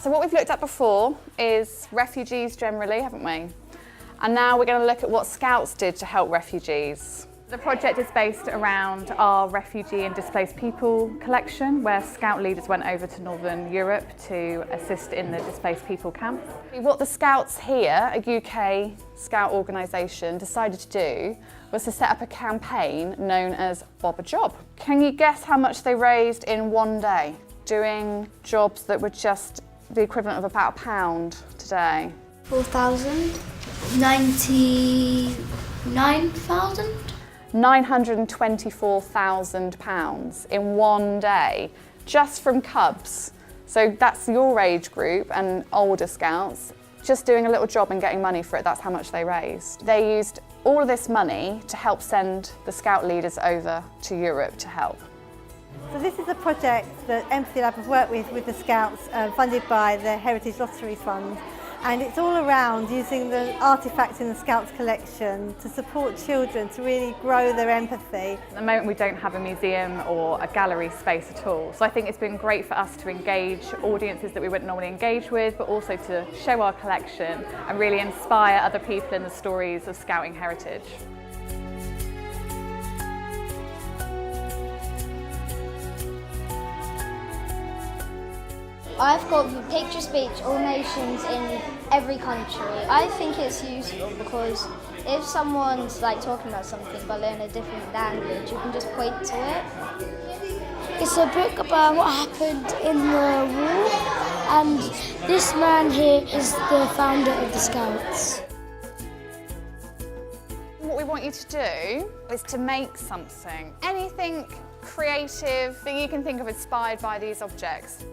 So what we've looked at before is refugees generally, haven't we? And now we're going to look at what Scouts did to help refugees. The project is based around our refugee and displaced people collection, where Scout leaders went over to Northern Europe to assist in the displaced people camps. What the Scouts here, a UK Scout organisation, decided to do was to set up a campaign known as Bob a Job. Can you guess how much they raised in one day, doing jobs that were just the equivalent of about £1 today? 4,000? 99,000? £924,000 in one day, just from Cubs. So that's your age group and older Scouts, just doing a little job and getting money for it. That's how much they raised. They used all of this money to help send the Scout leaders over to Europe to help. So this is a project that Empathy Lab have worked with the Scouts, funded by the Heritage Lotteries Fund. And it's all around using the artefacts in the Scouts collection to support children to really grow their empathy. At the moment we don't have a museum or a gallery space at all, so I think it's been great for us to engage audiences that we wouldn't normally engage with, but also to show our collection and really inspire other people in the stories of Scouting heritage. I've got picture speech, all nations in every country. I think it's useful because if someone's talking about something but learn a different language, you can just point to it. It's a book about what happened in the war, and this man here is the founder of the Scouts. What we want you to do is to make something, anything creative that you can think of inspired by these objects.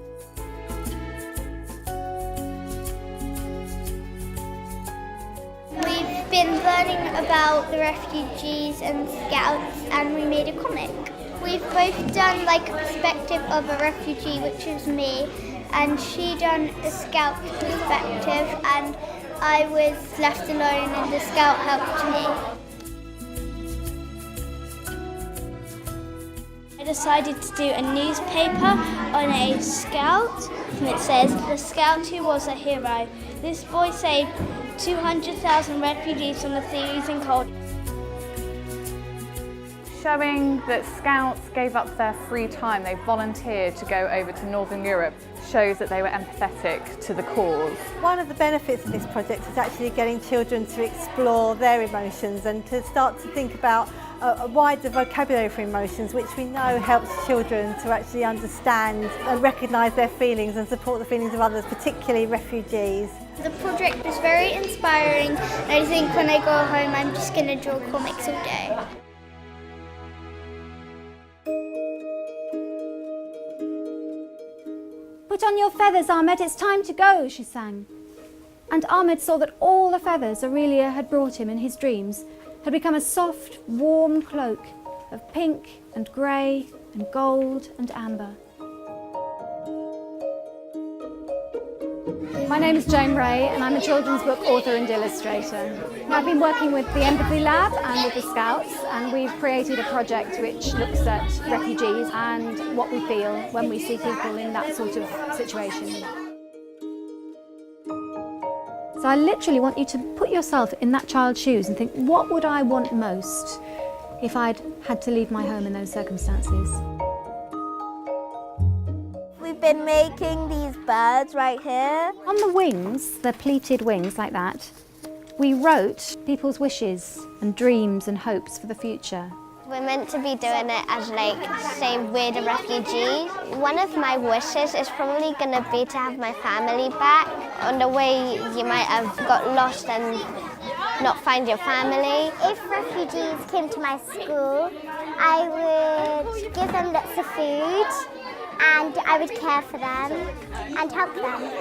We've been learning about the refugees and Scouts, and we made a comic. We've both done a perspective of a refugee, which is me, and she done a Scout perspective, and I was left alone and the Scout helped me. I decided to do a newspaper on a Scout, and it says, "The Scout who was a hero. This boy saved 200,000 refugees from the freezing cold." Showing that Scouts gave up their free time, they volunteered to go over to Northern Europe, shows that they were empathetic to the cause. One of the benefits of this project is actually getting children to explore their emotions and to start to think about a wider vocabulary for emotions, which we know helps children to actually understand and recognise their feelings and support the feelings of others, particularly refugees. The project was very inspiring, and I think when I go home I'm just going to draw comics all day. "Put on your feathers, Ahmed, it's time to go," she sang. And Ahmed saw that all the feathers Aurelia had brought him in his dreams had become a soft, warm cloak of pink and grey and gold and amber. My name is Jane Ray and I'm a children's book author and illustrator. I've been working with the Empathy Lab and with the Scouts, and we've created a project which looks at refugees and what we feel when we see people in that sort of situation. So I literally want you to put yourself in that child's shoes and think, what would I want most if I'd had to leave my home in those circumstances? We've been making these birds right here. On the wings, the pleated wings like that, we wrote people's wishes and dreams and hopes for the future. We're meant to be doing it as say we're the refugees. One of my wishes is probably going to be to have my family back. On the way you might have got lost and not find your family. If refugees came to my school, I would give them lots of food and I would care for them and help them.